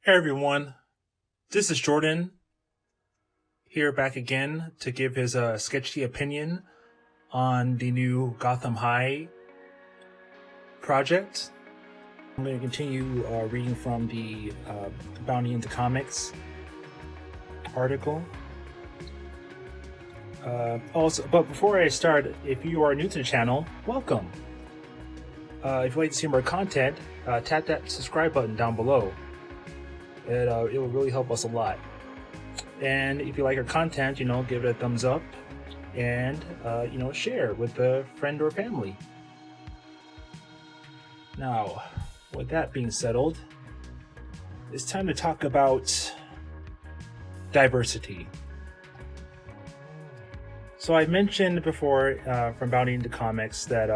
Hey everyone, this is Jordan, here back again to give his sketchy opinion on the new Gotham High project. I'm going to continue reading from the Bounty into Comics article. But before I start, if you are new to the channel, welcome. If you'd like to see more content, tap that subscribe button down below. It will really help us a lot. And if you like our content, give it a thumbs up and, share with a friend or family. Now, with that being settled, it's time to talk about diversity. So I mentioned before from Bounty into Comics that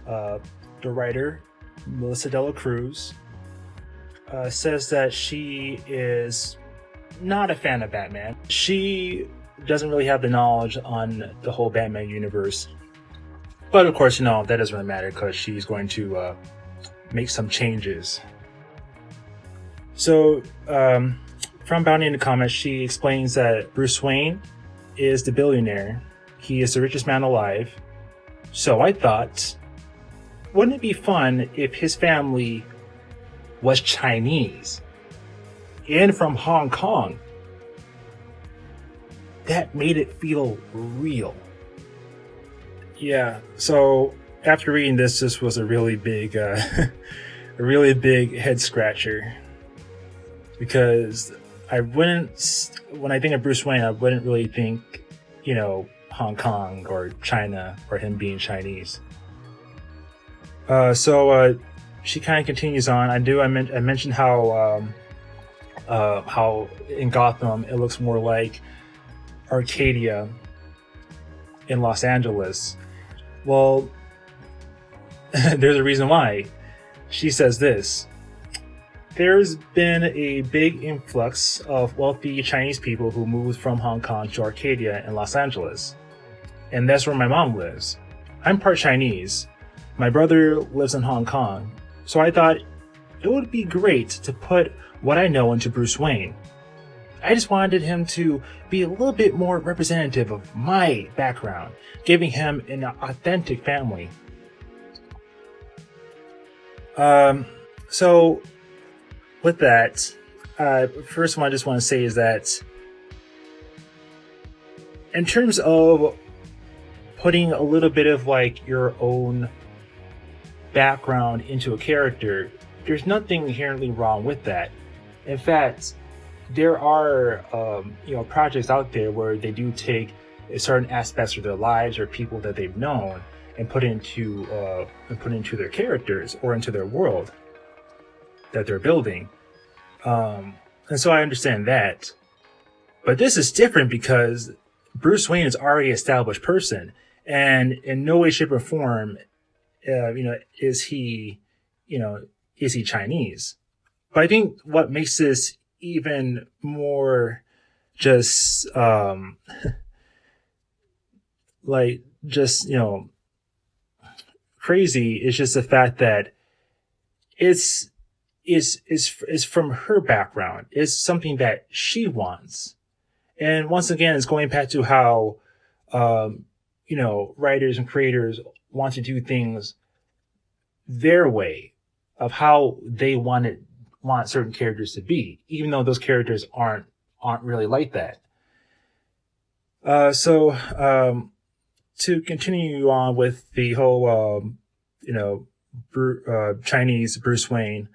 the writer, Melissa Dela Cruz, says that she is not a fan of Batman. She doesn't really have the knowledge on the whole Batman universe. But of course, that doesn't really matter because she's going to make some changes. So, from Bounty into Comics, she explains that Bruce Wayne is the billionaire. He is the richest man alive. So I thought, wouldn't it be fun if his family was Chinese and from Hong Kong? That made it feel real. Yeah, so after reading this was a really big a really big head scratcher, because when I think of Bruce Wayne, I wouldn't really think Hong Kong or China or him being Chinese. So she kind of continues on. I mentioned how in Gotham it looks more like Arcadia in Los Angeles. Well, there's a reason why. She says this: there's been a big influx of wealthy Chinese people who moved from Hong Kong to Arcadia in Los Angeles, and that's where my mom lives. I'm part Chinese. My brother lives in Hong Kong. So I thought it would be great to put what I know into Bruce Wayne. I just wanted him to be a little bit more representative of my background, giving him an authentic family. So with that, first one I just want to say is that in terms of putting a little bit of your own background into a character, there's nothing inherently wrong with that. In fact, there are projects out there where they do take certain aspects of their lives or people that they've known and put into their characters or into their world that they're building. And so I understand that. But this is different because Bruce Wayne is already an established person, and in no way, shape, or form is he Chinese? But I think what makes this even more just crazy is just the fact that it's from her background. It's something that she wants. And once again, it's going back to how writers and creators want to do things their way, of how they want certain characters to be, even though those characters aren't really like that. So to continue on with the whole Chinese Bruce Wayne,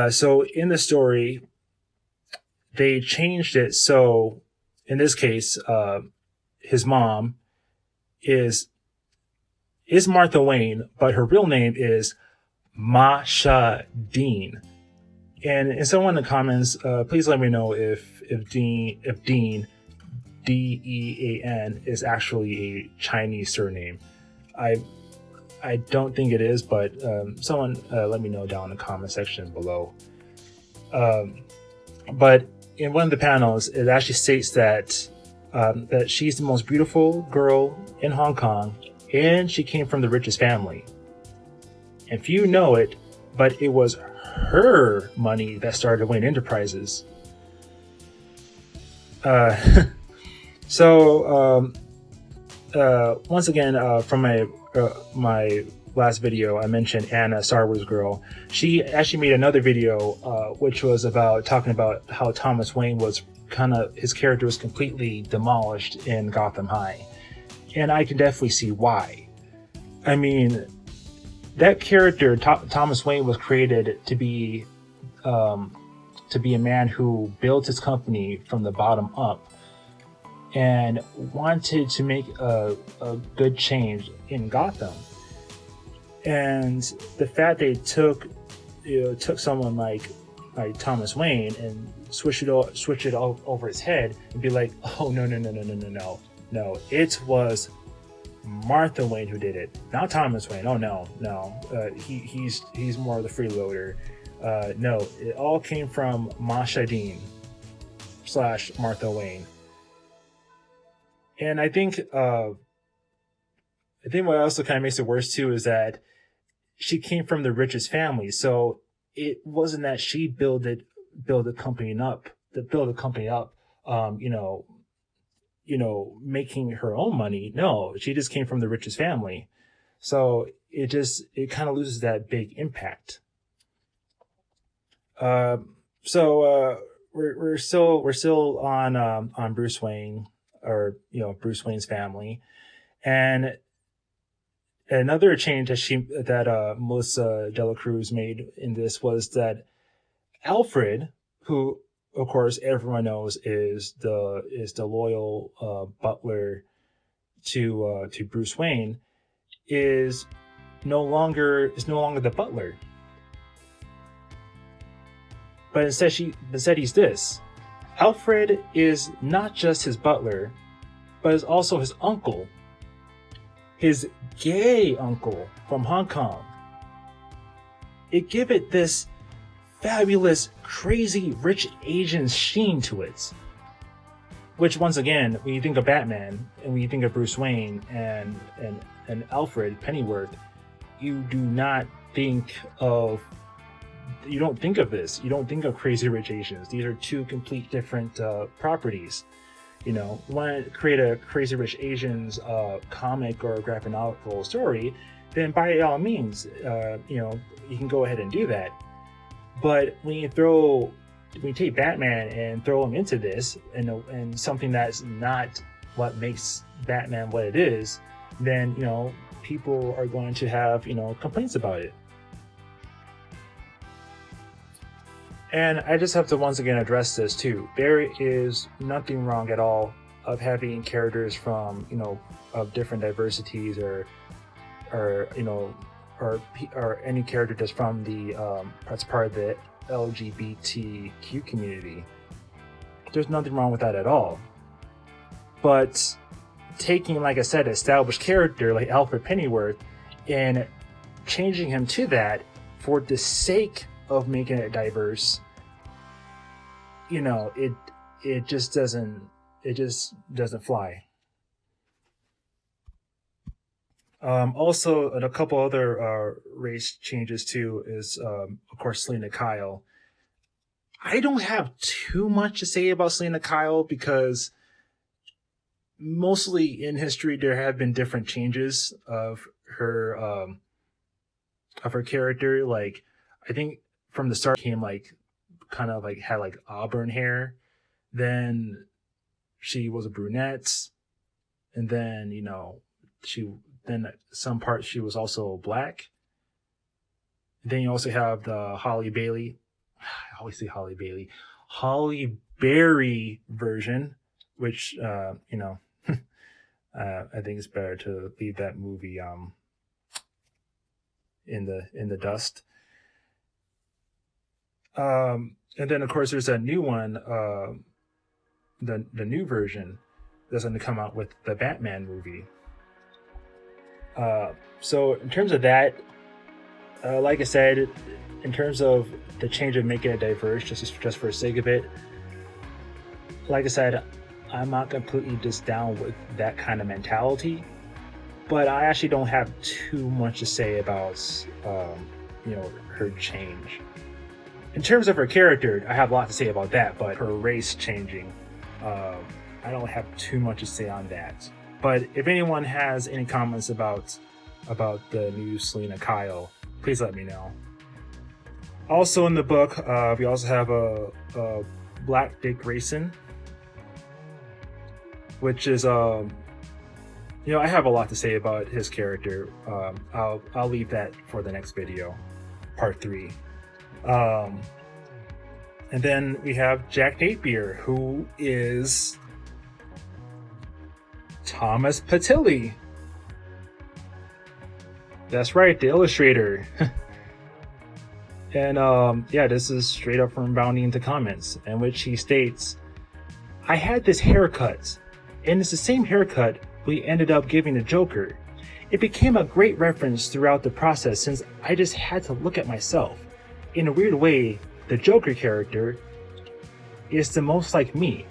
so in the story they changed it so in this case his mom is Martha Wayne, but her real name is Masha Dean. And someone in the comments, please let me know if Dean, Dean, is actually a Chinese surname. I don't think it is, but someone let me know down in the comment section below. But in one of the panels, it actually states that she's the most beautiful girl in Hong Kong, and she came from the richest family. If you know it, but it was her money that started Wayne Enterprises. So once again, from my last video, I mentioned Anna, Star Wars girl. She actually made another video, which was talking about how Thomas Wayne was his character was completely demolished in Gotham High. And I can definitely see why. I mean, that character, Thomas Wayne, was created to be a man who built his company from the bottom up and wanted to make a good change in Gotham. And the fact they took someone like Thomas Wayne and switch it all over his head and be like, oh no, it was Martha Wayne who did it, not Thomas Wayne. Oh no, he's more of the freeloader. No, it all came from Masha Dean / Martha Wayne. And I think what also kind of makes it worse too is that she came from the richest family, so it wasn't that she built the company up, making her own money. No, she just came from the richest family, so it kind of loses that big impact. So we're still on Bruce Wayne, or Bruce Wayne's family, and another change that Melissa De La Cruz made in this was that Alfred, who of course everyone knows is the loyal butler to Bruce Wayne, is no longer the butler. But instead he's this. Alfred is not just his butler, but is also his uncle. His gay uncle from Hong Kong. It give it this fabulous, crazy, rich Asian sheen to it. Which, once again, when you think of Batman and when you think of Bruce Wayne and Alfred Pennyworth, you don't think of this. You don't think of crazy rich Asians. These are two complete different properties. You want to create a Crazy Rich Asians comic or graphic novel story, then by all means, you can go ahead and do that. But when you take Batman and throw him into this, and something that's not what makes Batman what it is, then people are going to have complaints about it. And I just have to once again address this too. There is nothing wrong at all of having characters from of different diversities or any character that's from that's part of the LGBTQ community. There's nothing wrong with that at all. But taking, like I said, an established character like Alfred Pennyworth and changing him to that for the sake of making it diverse, it just doesn't fly. Also, a couple other race changes too is, of course, Selina Kyle. I don't have too much to say about Selina Kyle because mostly in history there have been different changes of her character. Like, I think from the start came had auburn hair, then she was a brunette, and then then some parts she was also black. Then you also have the Holly Bailey. I always say Holly Bailey. Holly Berry version, which I think it's better to leave that movie in the dust. And then of course there's that new one, the new version that's going to come out with the Batman movie. So in terms of that, like I said, in terms of the change of making it diverse, just for the sake of it, like I said, I'm not completely just down with that kind of mentality, but I actually don't have too much to say about her change. In terms of her character, I have a lot to say about that, but her race changing, I don't have too much to say on that. But if anyone has any comments about the new Selina Kyle, please let me know. Also in the book, we also have a Black Dick Grayson, which is I have a lot to say about his character. I'll leave that for the next video, part 3. And then we have Jack Napier, who is Thomas Patilli. That's right, the illustrator. And this is straight up from Bounding into Comments, in which he states, "I had this haircut, and it's the same haircut we ended up giving the Joker. It became a great reference throughout the process since I just had to look at myself. In a weird way, the Joker character is the most like me."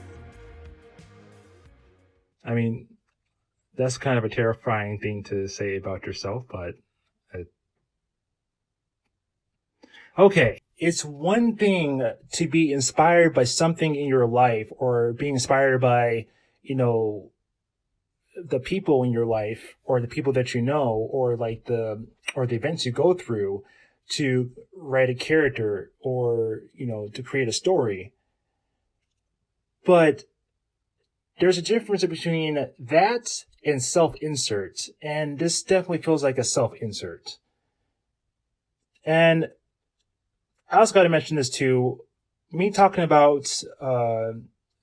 I mean, that's kind of a terrifying thing to say about yourself, but okay. It's one thing to be inspired by something in your life, or being inspired by, the people in your life, or the people that you know, or the events you go through to write a character, or, to create a story. But there's a difference between that and self-insert, and this definitely feels like a self-insert. And I also got to mention this too. Me talking about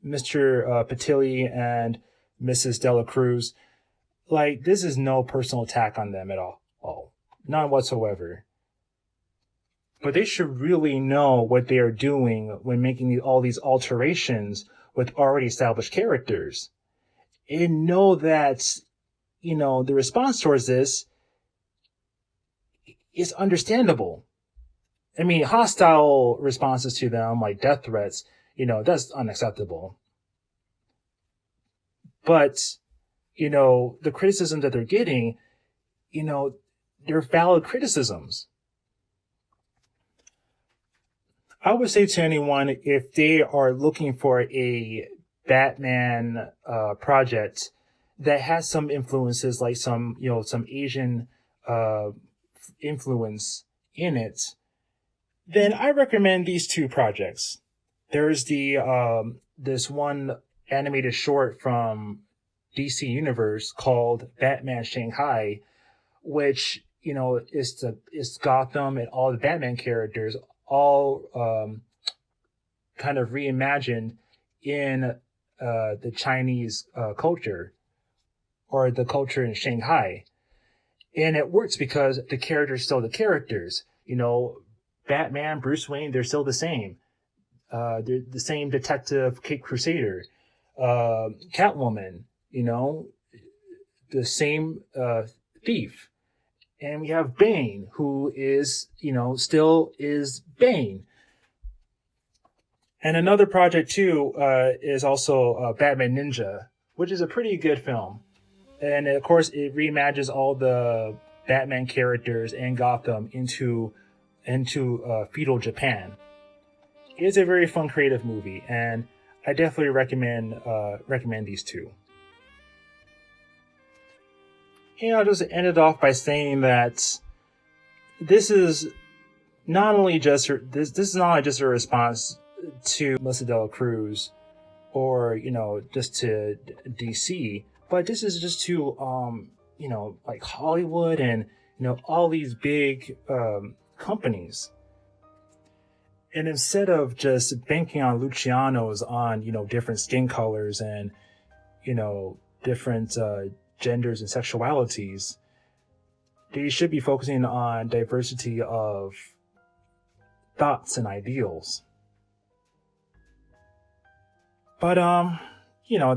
Mr. Patilli and Mrs. Dela Cruz, this is no personal attack on them at all. None whatsoever. But they should really know what they are doing when making all these alterations with already established characters. And know that, the response towards this is understandable. I mean, hostile responses to them, like death threats, that's unacceptable. But, the criticisms that they're getting, they're valid criticisms. I would say to anyone, if they are looking for a Batman project that has some influences, like some Asian influence in it, then I recommend these 2 projects. There's this one animated short from DC Universe called Batman Shanghai, which, is Gotham and all the Batman characters all kind of reimagined in the Chinese culture, or the culture in Shanghai. And it works because the characters still the characters. Batman, Bruce Wayne, they're still the same. They're the same detective, Kate Crusader, Catwoman, the same thief. And we have Bane, who is, still is Bane. And another project too is also Batman Ninja, which is a pretty good film. And of course, it reimagines all the Batman characters and Gotham into feudal Japan. It is a very fun, creative movie, and I definitely recommend these 2. And I'll just end it off by saying that this is not only just this is not only just a response to Melissa Dela Cruz, or just to DC, but this is just to Hollywood and all these big companies. And instead of just banking on Lucianos on, different skin colors and, different genders and sexualities, they should be focusing on diversity of thoughts and ideals. But,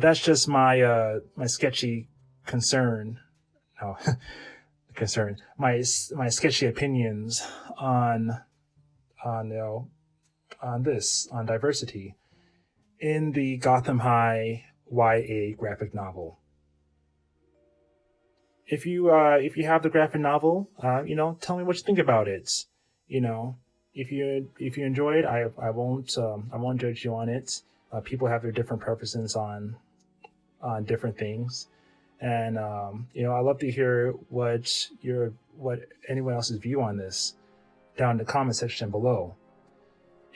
that's just my sketchy concern. No, concern. My sketchy opinions on diversity in the Gotham High YA graphic novel. If you have the graphic novel, tell me what you think about it. you know, if you enjoy it, I won't judge you on it. People have their different preferences on different things, and you know, I love to hear what anyone else's view on this down in the comment section below.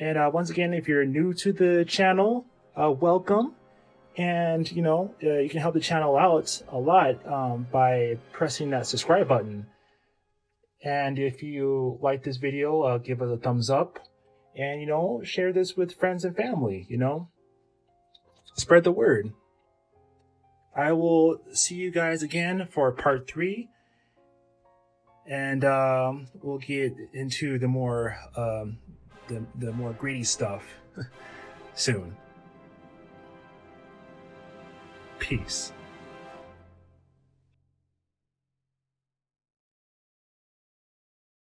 And once again, if you're new to the channel, welcome. And you know, you can help the channel out a lot by pressing that subscribe button. And if you like this video, give us a thumbs up, and you know, share this with friends and family. You know, spread the word. I will see you guys again for part 3, and we'll get into the more the more greedy stuff soon. Peace.